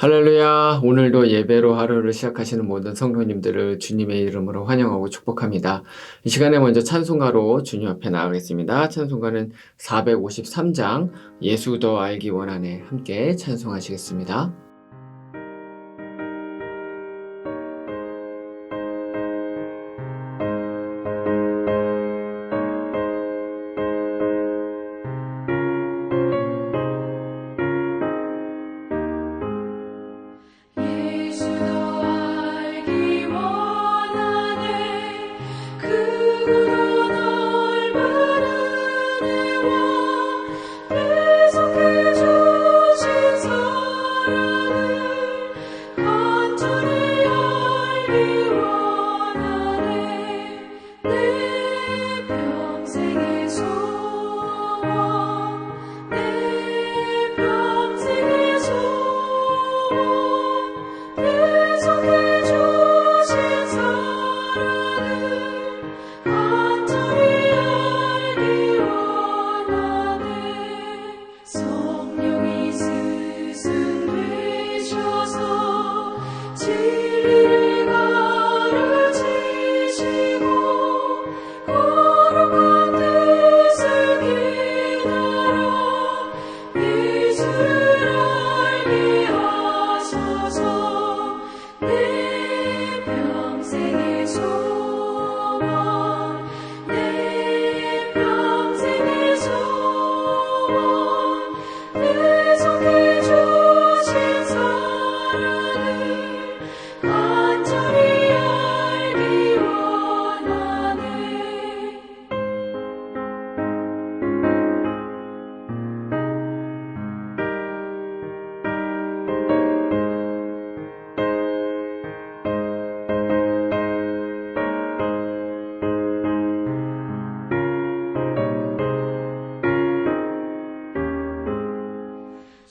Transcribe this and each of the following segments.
할렐루야. 오늘도 예배로 하루를 시작하시는 모든 성도님들을 주님의 이름으로 환영하고 축복합니다. 이 시간에 먼저 찬송가로 주님 앞에 나가겠습니다. 찬송가는 453장 예수 더 알기 원하네 함께 찬송하시겠습니다.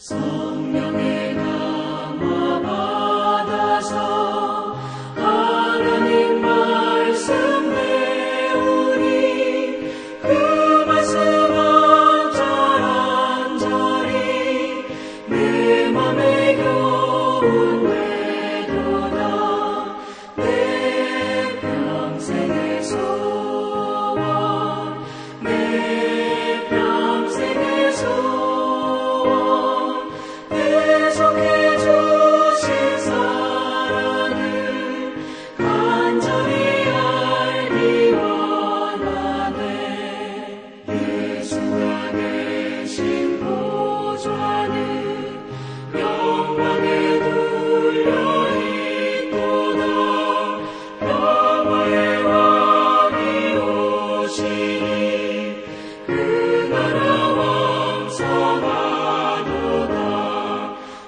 성령의 감화 받아서 하나님 말씀 배우니 그 말씀 한절한절이 내 맘에 교훈 되도다. 내 평생의 소원, 내 평생의 소원, 계속해 주신 사랑을 간절히 알기 원하네. 예수가 계신 보좌는 영광에 둘려 있도다. 평화의 왕이 오시니 그 나라 왕성하도다.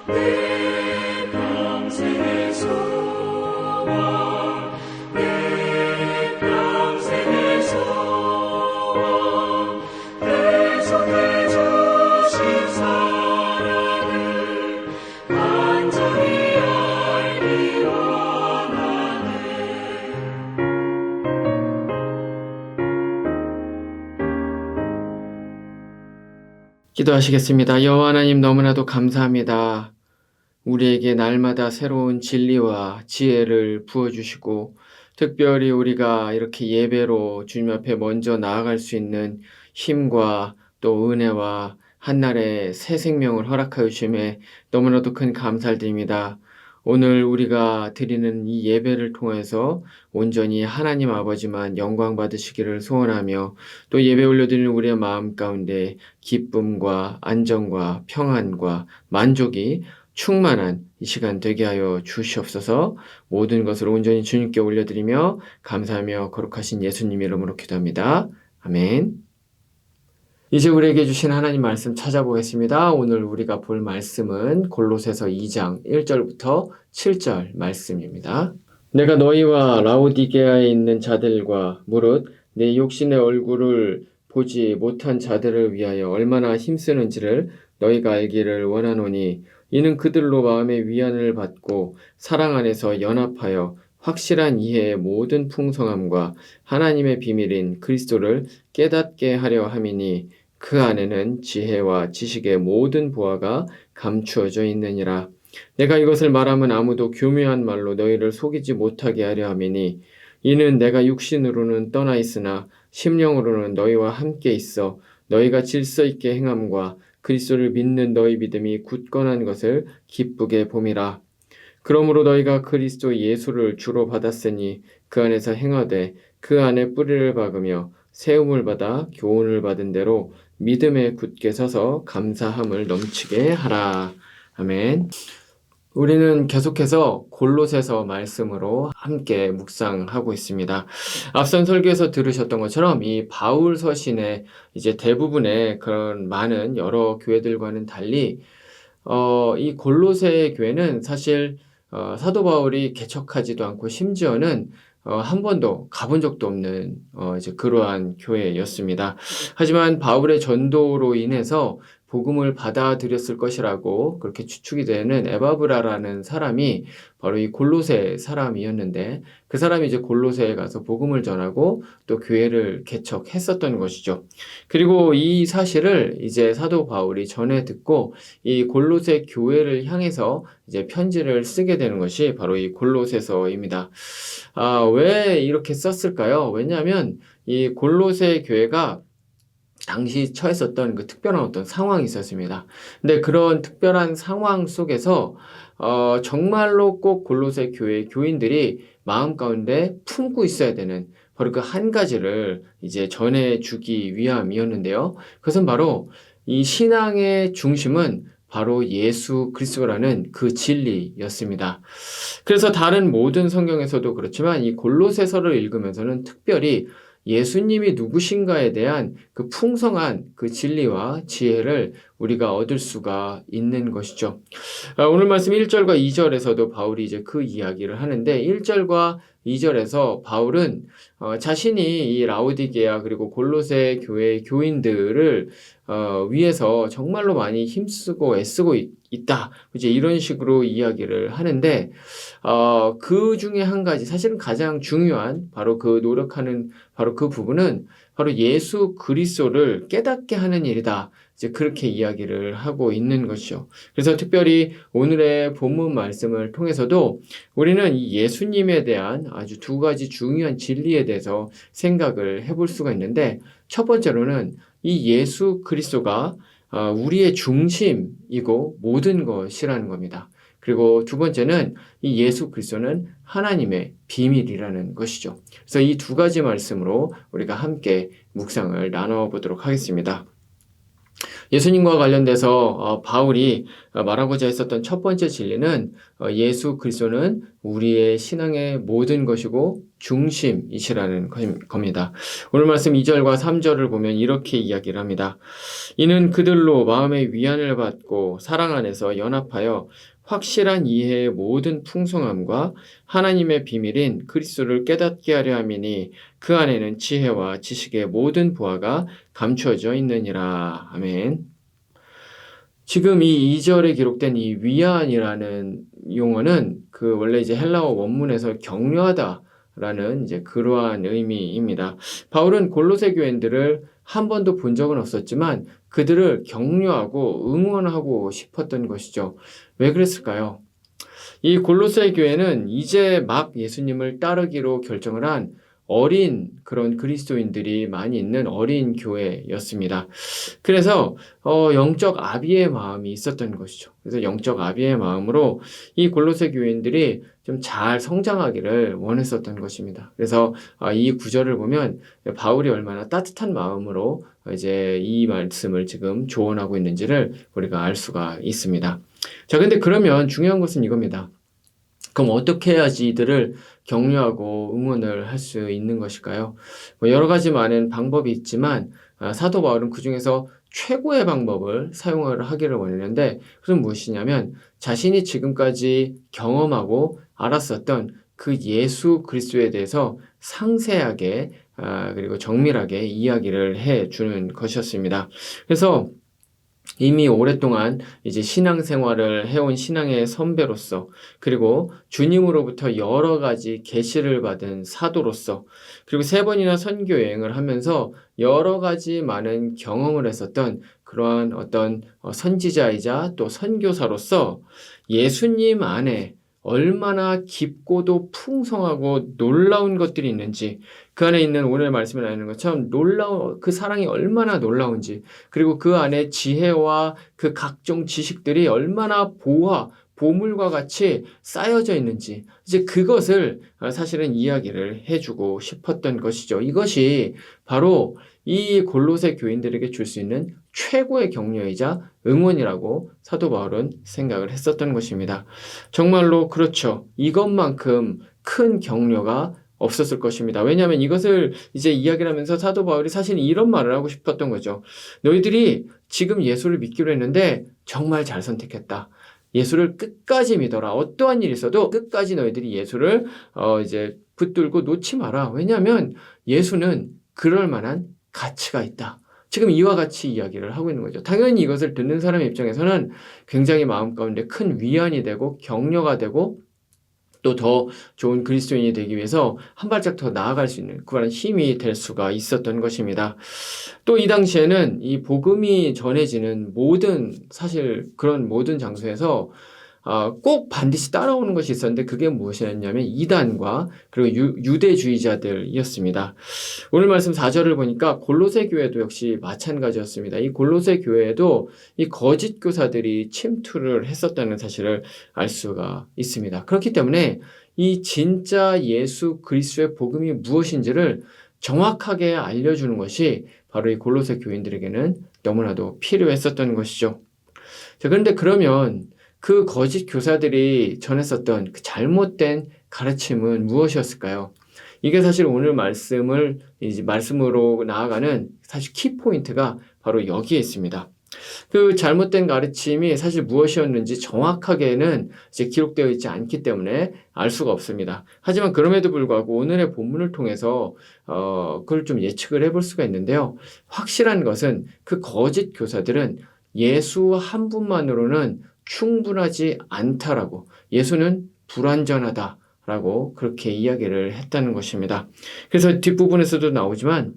내 평생의 소원, 내 평생의 소원, 계속해 주신 사랑을 간절히 알기 원하네. 기도하시겠습니다. 여호와 하나님 너무나도 감사합니다. 우리에게 날마다 새로운 진리와 지혜를 부어주시고 특별히 우리가 이렇게 예배로 주님 앞에 먼저 나아갈 수 있는 힘과 또 은혜와 한날의 새 생명을 허락하여 주심에 너무나도 큰 감사를 드립니다. 오늘 우리가 드리는 이 예배를 통해서 온전히 하나님 아버지만 영광 받으시기를 소원하며 또 예배 올려드리는 우리의 마음 가운데 기쁨과 안정과 평안과 만족이 충만한 이 시간 되게 하여 주시옵소서. 모든 것을 온전히 주님께 올려드리며 감사하며 거룩하신 예수님 이름으로 기도합니다. 아멘. 이제 우리에게 주신 하나님 말씀 찾아보겠습니다. 오늘 우리가 볼 말씀은 골로새서 2장 1절부터 7절 말씀입니다. 내가 너희와 라오디게아에 있는 자들과 무릇 내 육신의 얼굴을 보지 못한 자들을 위하여 얼마나 힘쓰는지를 너희가 알기를 원하노니 이는 그들로 마음의 위안을 받고 사랑 안에서 연합하여 확실한 이해의 모든 풍성함과 하나님의 비밀인 그리스도를 깨닫게 하려 함이니 그 안에는 지혜와 지식의 모든 보화가 감추어져 있느니라. 내가 이것을 말하면 아무도 교묘한 말로 너희를 속이지 못하게 하려 함이니 이는 내가 육신으로는 떠나 있으나 심령으로는 너희와 함께 있어 너희가 질서 있게 행함과 그리스도를 믿는 너희 믿음이 굳건한 것을 기쁘게 봄이라. 그러므로 너희가 그리스도 예수를 주로 받았으니 그 안에서 행하되 그 안에 뿌리를 박으며 세움을 받아 교훈을 받은 대로 믿음에 굳게 서서 감사함을 넘치게 하라. 아멘. 우리는 계속해서 골로새서 말씀으로 함께 묵상하고 있습니다. 앞선 설교에서 들으셨던 것처럼 이 바울 서신의 이제 대부분의 그런 많은 여러 교회들과는 달리 이 골로새 교회는 사실 사도 바울이 개척하지도 않고 심지어는 한 번도 가본 적도 없는 이제 그러한 교회였습니다. 하지만 바울의 전도로 인해서 복음을 받아들였을 것이라고 그렇게 추측이 되는 에바브라라는 사람이 바로 이 골로새 사람이었는데 그 사람이 이제 골로새에 가서 복음을 전하고 또 교회를 개척했었던 것이죠. 그리고 이 사실을 이제 사도 바울이 전해 듣고 이 골로새 교회를 향해서 이제 편지를 쓰게 되는 것이 바로 이 골로새서입니다. 왜 이렇게 썼을까요? 왜냐하면 이 골로새 교회가 당시 처했었던 그 특별한 어떤 상황이 있었습니다. 근데 그런 특별한 상황 속에서 정말로 꼭 골로새 교회 교인들이 마음 가운데 품고 있어야 되는 바로 그 한 가지를 이제 전해주기 위함이었는데요. 그것은 바로 이 신앙의 중심은 바로 예수 그리스도라는 그 진리였습니다. 그래서 다른 모든 성경에서도 그렇지만 이 골로새서를 읽으면서는 특별히 예수님이 누구신가에 대한 그 풍성한 그 진리와 지혜를 우리가 얻을 수가 있는 것이죠. 오늘 말씀 1절과 2절에서도 바울이 이제 그 이야기를 하는데 1절과 2절에서 바울은 자신이 이 라오디게아 그리고 골로새 교회 교인들을 위해서 정말로 많이 힘쓰고 애쓰고 있다. 이제 이런 식으로 이야기를 하는데 그 중에 한 가지 사실은 가장 중요한 바로 그 노력하는 바로 그 부분은 바로 예수 그리스도를 깨닫게 하는 일이다. 이제 그렇게 이야기를 하고 있는 것이죠. 그래서 특별히 오늘의 본문 말씀을 통해서도 우리는 이 예수님에 대한 아주 두 가지 중요한 진리에 대해서 생각을 해볼 수가 있는데 첫 번째로는 이 예수 그리스도가 우리의 중심이고 모든 것이라는 겁니다. 그리고 두 번째는 이 예수 그리스도는 하나님의 비밀이라는 것이죠. 그래서 이 두 가지 말씀으로 우리가 함께 묵상을 나눠보도록 하겠습니다. 예수님과 관련돼서 바울이 말하고자 했었던 첫 번째 진리는 예수 그리스도는 우리의 신앙의 모든 것이고 중심이시라는 겁니다. 오늘 말씀 2절과 3절을 보면 이렇게 이야기를 합니다. 이는 그들로 마음의 위안을 받고 사랑 안에서 연합하여 확실한 이해의 모든 풍성함과 하나님의 비밀인 그리스도를 깨닫게 하려 함이니 그 안에는 지혜와 지식의 모든 보화가 감추어져 있느니라. 아멘. 지금 이 2절에 기록된 이 위안이라는 용어는 그 원래 이제 헬라어 원문에서 격려하다라는 이제 그러한 의미입니다. 바울은 골로새 교인들을 한 번도 본 적은 없었지만 그들을 격려하고 응원하고 싶었던 것이죠. 왜 그랬을까요? 이 골로새 교회는 이제 막 예수님을 따르기로 결정을 한 어린 그런 그리스도인들이 많이 있는 어린 교회였습니다. 그래서 영적 아비의 마음이 있었던 것이죠. 그래서 영적 아비의 마음으로 이 골로새 교인들이 좀 잘 성장하기를 원했었던 것입니다. 그래서 이 구절을 보면 바울이 얼마나 따뜻한 마음으로 이제 이 말씀을 지금 조언하고 있는지를 우리가 알 수가 있습니다. 자, 근데 그러면 중요한 것은 이겁니다. 그럼 어떻게 해야지 이들을 격려하고 응원을 할 수 있는 것일까요? 여러 가지 많은 방법이 있지만 사도 바울은 그 중에서 최고의 방법을 사용을 하기를 원했는데 그것은 무엇이냐면 자신이 지금까지 경험하고 알았었던 그 예수 그리스도에 대해서 상세하게 그리고 정밀하게 이야기를 해주는 것이었습니다. 그래서 이미 오랫동안 이제 신앙생활을 해온 신앙의 선배로서 그리고 주님으로부터 여러 가지 계시를 받은 사도로서 그리고 3번이나 선교 여행을 하면서 여러 가지 많은 경험을 했었던 그러한 어떤 선지자이자 또 선교사로서 예수님 안에 얼마나 깊고도 풍성하고 놀라운 것들이 있는지, 그 안에 있는 오늘 말씀에 나오는 것처럼 그 사랑이 얼마나 놀라운지, 그리고 그 안에 지혜와 그 각종 지식들이 얼마나 보물과 같이 쌓여져 있는지, 이제 그것을 사실은 이야기를 해주고 싶었던 것이죠. 이것이 바로 이 골로새 교인들에게 줄 수 있는 최고의 격려이자 응원이라고 사도 바울은 생각을 했었던 것입니다. 정말로 그렇죠. 이것만큼 큰 격려가 없었을 것입니다. 왜냐하면 이것을 이제 이야기를 하면서 사도 바울이 사실 이런 말을 하고 싶었던 거죠. 너희들이 지금 예수를 믿기로 했는데 정말 잘 선택했다. 예수를 끝까지 믿어라. 어떠한 일이 있어도 끝까지 너희들이 예수를 이제 붙들고 놓지 마라. 왜냐하면 예수는 그럴 만한 가치가 있다. 지금 이와 같이 이야기를 하고 있는 거죠. 당연히 이것을 듣는 사람의 입장에서는 굉장히 마음 가운데 큰 위안이 되고 격려가 되고 또 더 좋은 그리스도인이 되기 위해서 한 발짝 더 나아갈 수 있는 그런 힘이 될 수가 있었던 것입니다. 또 이 당시에는 이 복음이 전해지는 사실 그런 모든 장소에서 꼭 반드시 따라오는 것이 있었는데 그게 무엇이었냐면 이단과 그리고 유대주의자들이었습니다. 오늘 말씀 4절을 보니까 골로새 교회도 역시 마찬가지였습니다. 이 골로새 교회에도 이 거짓 교사들이 침투를 했었다는 사실을 알 수가 있습니다. 그렇기 때문에 이 진짜 예수 그리스도의 복음이 무엇인지를 정확하게 알려주는 것이 바로 이 골로새 교인들에게는 너무나도 필요했었던 것이죠. 자, 그런데 그러면 그 거짓 교사들이 전했었던 그 잘못된 가르침은 무엇이었을까요? 이게 사실 오늘 말씀으로 나아가는 사실 키포인트가 바로 여기에 있습니다. 그 잘못된 가르침이 사실 무엇이었는지 정확하게는 이제 기록되어 있지 않기 때문에 알 수가 없습니다. 하지만 그럼에도 불구하고 오늘의 본문을 통해서 그걸 좀 예측을 해볼 수가 있는데요. 확실한 것은 그 거짓 교사들은 예수 한 분만으로는 충분하지 않다라고, 예수는 불완전하다라고 그렇게 이야기를 했다는 것입니다. 그래서 뒷부분에서도 나오지만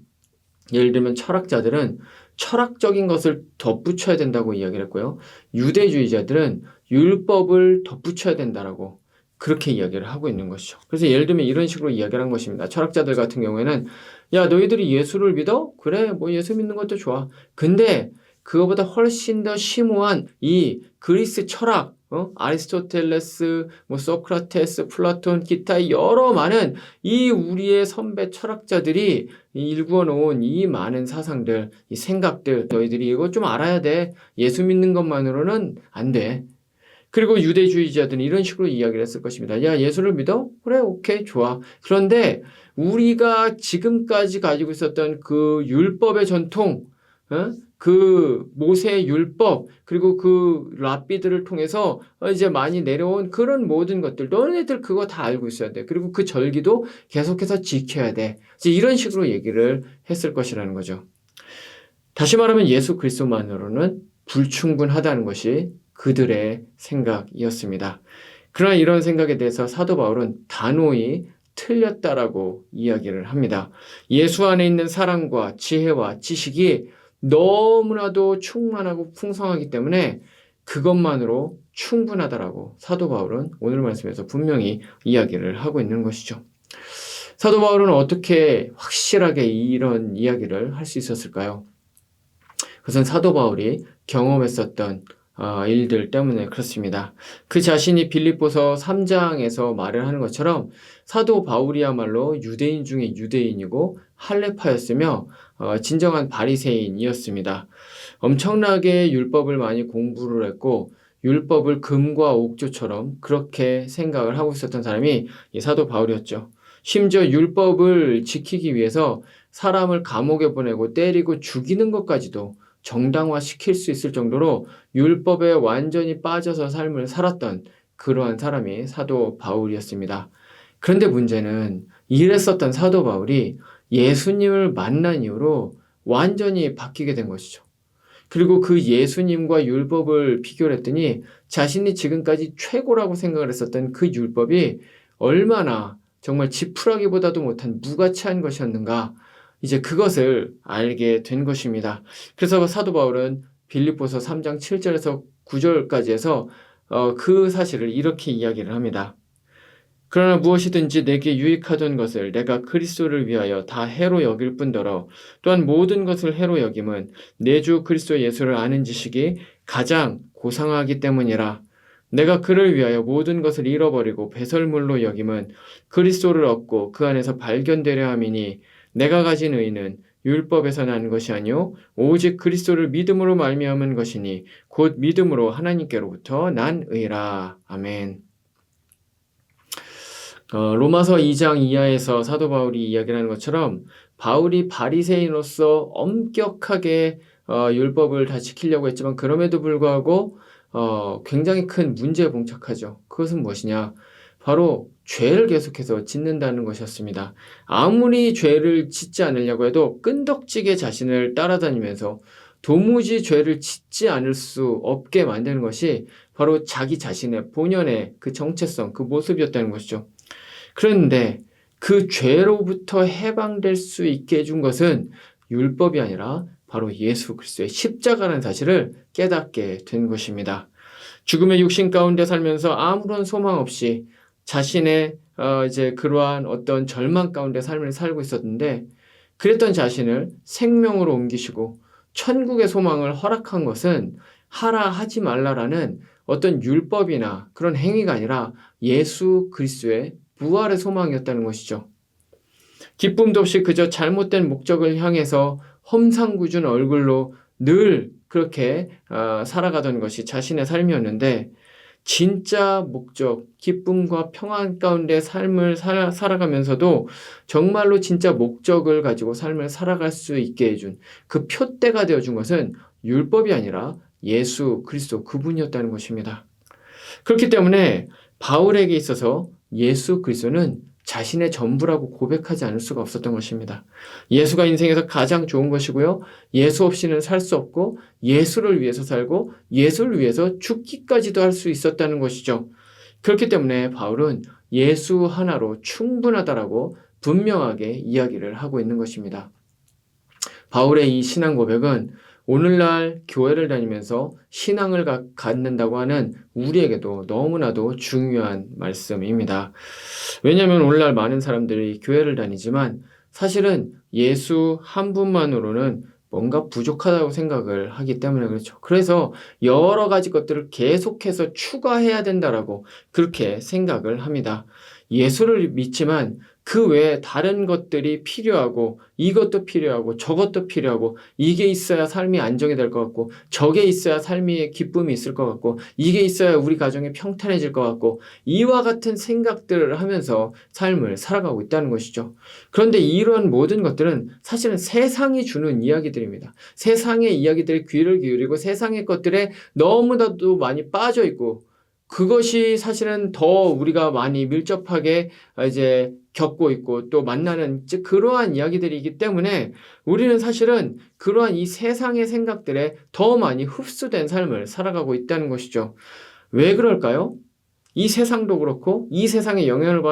예를 들면 철학자들은 철학적인 것을 덧붙여야 된다고 이야기를 했고요. 유대주의자들은 율법을 덧붙여야 된다라고 그렇게 이야기를 하고 있는 것이죠. 그래서 예를 들면 이런 식으로 이야기를 한 것입니다. 철학자들 같은 경우에는 야, 너희들이 예수를 믿어? 그래, 뭐 예수 믿는 것도 좋아. 근데 그거보다 훨씬 더 심오한 이 그리스 철학, 아리스토텔레스, 소크라테스, 플라톤, 기타 여러 많은 이 우리의 선배 철학자들이 일구어 놓은 이 많은 사상들, 이 생각들, 너희들이 이거 좀 알아야 돼. 예수 믿는 것만으로는 안 돼. 그리고 유대주의자들은 이런 식으로 이야기를 했을 것입니다. 야, 예수를 믿어? 그래, 오케이, 좋아. 그런데 우리가 지금까지 가지고 있었던 그 율법의 전통, 그 모세의 율법, 그리고 그 랍비들을 통해서 이제 많이 내려온 그런 모든 것들, 너네들 그거 다 알고 있어야 돼. 그리고 그 절기도 계속해서 지켜야 돼. 이제 이런 식으로 얘기를 했을 것이라는 거죠. 다시 말하면 예수 그리스도만으로는 불충분하다는 것이 그들의 생각이었습니다. 그러나 이런 생각에 대해서 사도 바울은 단호히 틀렸다라고 이야기를 합니다. 예수 안에 있는 사랑과 지혜와 지식이 너무나도 충만하고 풍성하기 때문에 그것만으로 충분하다라고 사도 바울은 오늘 말씀에서 분명히 이야기를 하고 있는 것이죠. 사도 바울은 어떻게 확실하게 이런 이야기를 할 수 있었을까요? 그것은 사도 바울이 경험했었던 일들 때문에 그렇습니다. 그 자신이 빌립보서 3장에서 말을 하는 것처럼 사도 바울이야말로 유대인 중에 유대인이고 할례파였으며 진정한 바리새인이었습니다. 엄청나게 율법을 많이 공부를 했고 율법을 금과 옥조처럼 그렇게 생각을 하고 있었던 사람이 이 사도 바울이었죠. 심지어 율법을 지키기 위해서 사람을 감옥에 보내고 때리고 죽이는 것까지도 정당화시킬 수 있을 정도로 율법에 완전히 빠져서 삶을 살았던 그러한 사람이 사도 바울이었습니다. 그런데 문제는 이랬었던 사도 바울이 예수님을 만난 이후로 완전히 바뀌게 된 것이죠. 그리고 그 예수님과 율법을 비교를 했더니 자신이 지금까지 최고라고 생각을 했었던 그 율법이 얼마나 정말 지푸라기보다도 못한 무가치한 것이었는가, 이제 그것을 알게 된 것입니다. 그래서 사도 바울은 빌립보서 3장 7절에서 9절까지 해서 그 사실을 이렇게 이야기를 합니다. 그러나 무엇이든지 내게 유익하던 것을 내가 그리스도를 위하여 다 해로 여길 뿐더러 또한 모든 것을 해로 여김은 내 주 그리스도 예수를 아는 지식이 가장 고상하기 때문이라. 내가 그를 위하여 모든 것을 잃어버리고 배설물로 여김은 그리스도를 얻고 그 안에서 발견되려 함이니 내가 가진 의는 율법에서 난 것이 아니요 오직 그리스도를 믿음으로 말미암은 것이니 곧 믿음으로 하나님께로부터 난 의라. 아멘. 로마서 2장 이하에서 사도 바울이 이야기를 하는 것처럼 바울이 바리새인으로서 엄격하게 율법을 다 지키려고 했지만 그럼에도 불구하고 굉장히 큰 문제에 봉착하죠. 그것은 무엇이냐? 바로 죄를 계속해서 짓는다는 것이었습니다. 아무리 죄를 짓지 않으려고 해도 끈덕지게 자신을 따라다니면서 도무지 죄를 짓지 않을 수 없게 만드는 것이 바로 자기 자신의 본연의 그 정체성, 그 모습이었다는 것이죠. 그런데 그 죄로부터 해방될 수 있게 해준 것은 율법이 아니라 바로 예수 그리스도의 십자가라는 사실을 깨닫게 된 것입니다. 죽음의 육신 가운데 살면서 아무런 소망 없이 자신의 이제 그러한 어떤 절망 가운데 삶을 살고 있었는데 그랬던 자신을 생명으로 옮기시고 천국의 소망을 허락한 것은 하라 하지 말라라는 어떤 율법이나 그런 행위가 아니라 예수 그리스도의 부활의 소망이었다는 것이죠. 기쁨도 없이 그저 잘못된 목적을 향해서 험상궂은 얼굴로 늘 그렇게 살아가던 것이 자신의 삶이었는데 진짜 목적, 기쁨과 평안 가운데 삶을 살아가면서도 정말로 진짜 목적을 가지고 삶을 살아갈 수 있게 해준 그 표대가 되어준 것은 율법이 아니라 예수 그리스도 그분이었다는 것입니다. 그렇기 때문에 바울에게 있어서 예수 그리스도는 자신의 전부라고 고백하지 않을 수가 없었던 것입니다. 예수가 인생에서 가장 좋은 것이고요. 예수 없이는 살 수 없고 예수를 위해서 살고 예수를 위해서 죽기까지도 할 수 있었다는 것이죠. 그렇기 때문에 바울은 예수 하나로 충분하다라고 분명하게 이야기를 하고 있는 것입니다. 바울의 이 신앙 고백은 오늘날 교회를 다니면서 신앙을 갖는다고 하는 우리에게도 너무나도 중요한 말씀입니다. 왜냐하면 오늘날 많은 사람들이 교회를 다니지만 사실은 예수 한 분만으로는 뭔가 부족하다고 생각을 하기 때문에 그렇죠. 그래서 여러 가지 것들을 계속해서 추가해야 된다라고 그렇게 생각을 합니다. 예수를 믿지만 그 외에 다른 것들이 필요하고 이것도 필요하고 저것도 필요하고 이게 있어야 삶이 안정이 될 것 같고 저게 있어야 삶의 기쁨이 있을 것 같고 이게 있어야 우리 가정이 평탄해질 것 같고 이와 같은 생각들을 하면서 삶을 살아가고 있다는 것이죠. 그런데 이런 모든 것들은 사실은 세상이 주는 이야기들입니다. 세상의 이야기들에 귀를 기울이고 세상의 것들에 너무나도 많이 빠져 있고 그것이 사실은 더 우리가 많이 밀접하게 이제 겪고 있고 또 만나는 그러한 이야기들이기 때문에 우리는 사실은 그러한 이 세상의 생각들에 더 많이 흡수된 삶을 살아가고 있다는 것이죠. 왜 그럴까요? 이 세상도 그렇고 이 세상에 영향을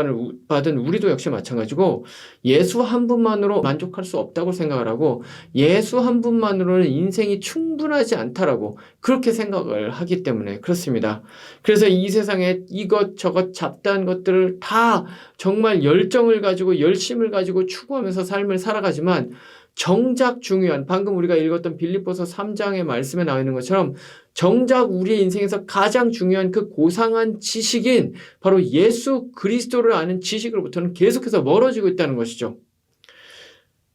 받은 우리도 역시 마찬가지고 예수 한 분만으로 만족할 수 없다고 생각을 하고 예수 한 분만으로는 인생이 충분하지 않다라고 그렇게 생각을 하기 때문에 그렇습니다. 그래서 이 세상에 이것저것 잡다한 것들을 다 정말 열정을 가지고 열심을 가지고 추구하면서 삶을 살아가지만 정작 중요한 방금 우리가 읽었던 빌립보서 3장의 말씀에 나와 있는 것처럼 정작 우리의 인생에서 가장 중요한 그 고상한 지식인 바로 예수 그리스도를 아는 지식으로부터는 계속해서 멀어지고 있다는 것이죠.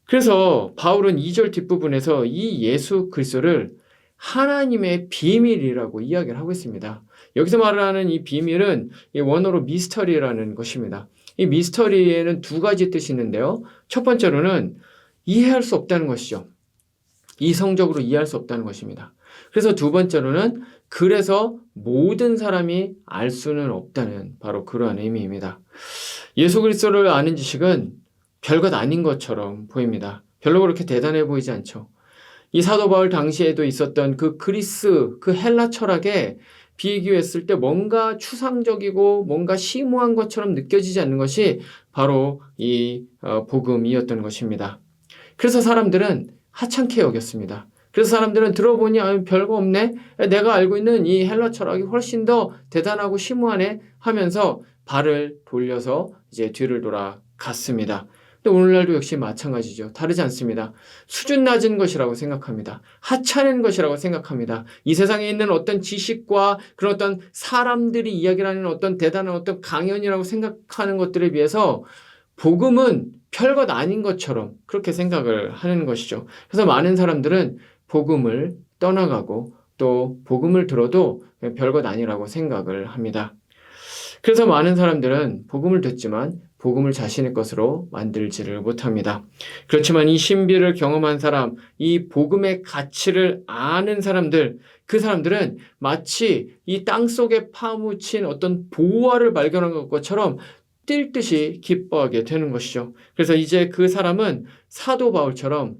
그래서 바울은 2절 뒷부분에서 이 예수 그리스도를 하나님의 비밀이라고 이야기를 하고 있습니다. 여기서 말하는 이 비밀은 원어로 미스터리라는 것입니다. 이 미스터리에는 두 가지 뜻이 있는데요. 첫 번째로는 이해할 수 없다는 것이죠. 이성적으로 이해할 수 없다는 것입니다. 그래서 두 번째로는 그래서 모든 사람이 알 수는 없다는 바로 그러한 의미입니다. 예수 그리스도를 아는 지식은 별것 아닌 것처럼 보입니다. 별로 그렇게 대단해 보이지 않죠. 이 사도 바울 당시에도 있었던 그 그리스, 그 헬라 철학에 비교했을 때 뭔가 추상적이고 뭔가 심오한 것처럼 느껴지지 않는 것이 바로 이 복음이었던 것입니다. 그래서 사람들은 하찮게 여겼습니다. 그래서 그래서 사람들은 들어보니 별거 없네. 내가 알고 있는 이 헬라 철학이 훨씬 더 대단하고 심오하네 하면서 발을 돌려서 이제 뒤를 돌아갔습니다. 근데 오늘날도 역시 마찬가지죠. 다르지 않습니다. 수준 낮은 것이라고 생각합니다. 하찮은 것이라고 생각합니다. 이 세상에 있는 어떤 지식과 그런 어떤 사람들이 이야기를 하는 어떤 대단한 어떤 강연이라고 생각하는 것들에 비해서 복음은 별것 아닌 것처럼 그렇게 생각을 하는 것이죠. 그래서 많은 사람들은 복음을 떠나가고 또 복음을 들어도 별것 아니라고 생각을 합니다. 그래서 많은 사람들은 복음을 듣지만 복음을 자신의 것으로 만들지를 못합니다. 그렇지만 이 신비를 경험한 사람, 이 복음의 가치를 아는 사람들, 그 사람들은 마치 이 땅속에 파묻힌 어떤 보화를 발견한 것처럼 뛸 듯이 기뻐하게 되는 것이죠. 그래서 이제 그 사람은 사도 바울처럼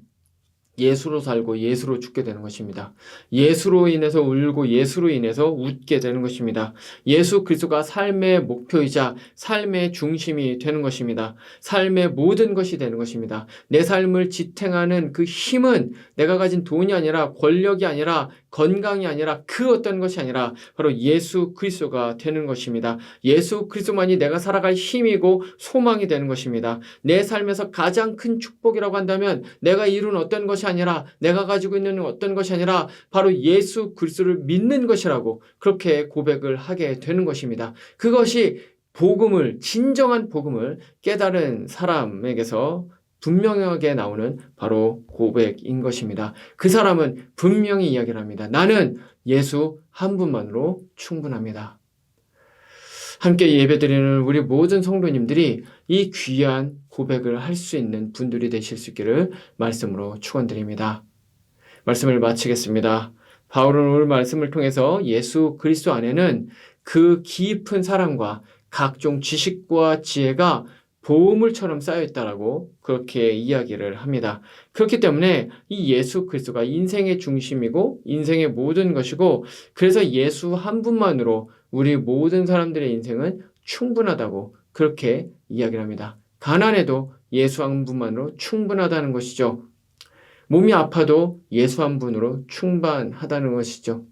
예수로 살고 예수로 죽게 되는 것입니다. 예수로 인해서 울고 예수로 인해서 웃게 되는 것입니다. 예수 그리스도가 삶의 목표이자 삶의 중심이 되는 것입니다. 삶의 모든 것이 되는 것입니다. 내 삶을 지탱하는 그 힘은 내가 가진 돈이 아니라 권력이 아니라 건강이 아니라 그 어떤 것이 아니라 바로 예수 그리스도가 되는 것입니다. 예수 그리스도만이 내가 살아갈 힘이고 소망이 되는 것입니다. 내 삶에서 가장 큰 축복이라고 한다면 내가 이룬 어떤 것이 아니라 내가 가지고 있는 어떤 것이 아니라 바로 예수 그리스도를 믿는 것이라고 그렇게 고백을 하게 되는 것입니다. 그것이 복음을 진정한 복음을 깨달은 사람에게서 분명하게 나오는 바로 고백인 것입니다. 그 사람은 분명히 이야기를 합니다. 나는 예수 한 분만으로 충분합니다. 함께 예배드리는 우리 모든 성도님들이 이 귀한 고백을 할 수 있는 분들이 되실 수 있기를 말씀으로 축원드립니다. 말씀을 마치겠습니다. 바울은 오늘 말씀을 통해서 예수 그리스도 안에는 그 깊은 사랑과 각종 지식과 지혜가 보물처럼 쌓여있다라고 그렇게 이야기를 합니다. 그렇기 때문에 이 예수 그리스도가 인생의 중심이고 인생의 모든 것이고 그래서 예수 한 분만으로 우리 모든 사람들의 인생은 충분하다고 그렇게 이야기를 합니다. 가난해도 예수 한 분만으로 충분하다는 것이죠. 몸이 아파도 예수 한 분으로 충분하다는 것이죠.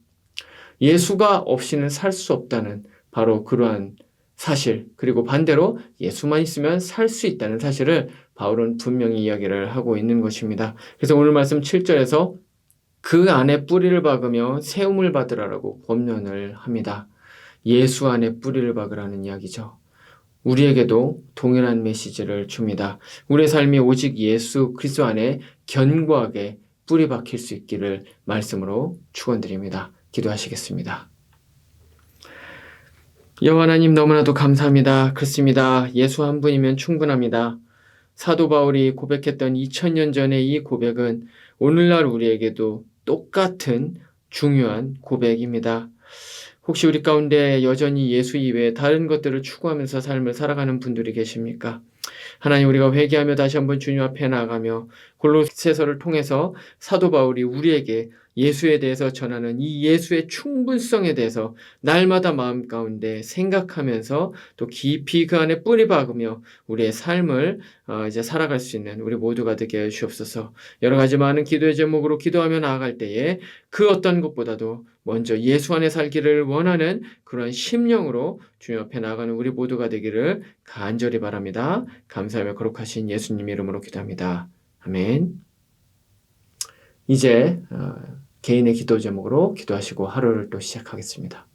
예수가 없이는 살 수 없다는 바로 그러한 사실, 그리고 반대로 예수만 있으면 살 수 있다는 사실을 바울은 분명히 이야기를 하고 있는 것입니다. 그래서 오늘 말씀 7절에서 그 안에 뿌리를 박으며 세움을 받으라라고 권면을 합니다. 예수 안에 뿌리를 박으라는 이야기죠. 우리에게도 동일한 메시지를 줍니다. 우리의 삶이 오직 예수 그리스도 안에 견고하게 뿌리 박힐 수 있기를 말씀으로 축원드립니다. 기도하시겠습니다. 여호와 하나님 너무나도 감사합니다. 그렇습니다. 예수 한 분이면 충분합니다. 사도 바울이 고백했던 2000년 전의 이 고백은 오늘날 우리에게도 똑같은 중요한 고백입니다. 혹시 우리 가운데 여전히 예수 이외에 다른 것들을 추구하면서 삶을 살아가는 분들이 계십니까? 하나님, 우리가 회개하며 다시 한번 주님 앞에 나아가며 골로새서를 통해서 사도 바울이 우리에게 예수에 대해서 전하는 이 예수의 충분성에 대해서 날마다 마음 가운데 생각하면서 또 깊이 그 안에 뿌리 박으며 우리의 삶을 이제 살아갈 수 있는 우리 모두가 되게 해 주옵소서. 여러 가지 많은 기도의 제목으로 기도하며 나아갈 때에 그 어떤 것보다도 먼저 예수 안에 살기를 원하는 그런 심령으로 주님 앞에 나아가는 우리 모두가 되기를 간절히 바랍니다. 감사하며 거룩하신 예수님 이름으로 기도합니다. 아멘. 이제 개인의 기도 제목으로 기도하시고 하루를 또 시작하겠습니다.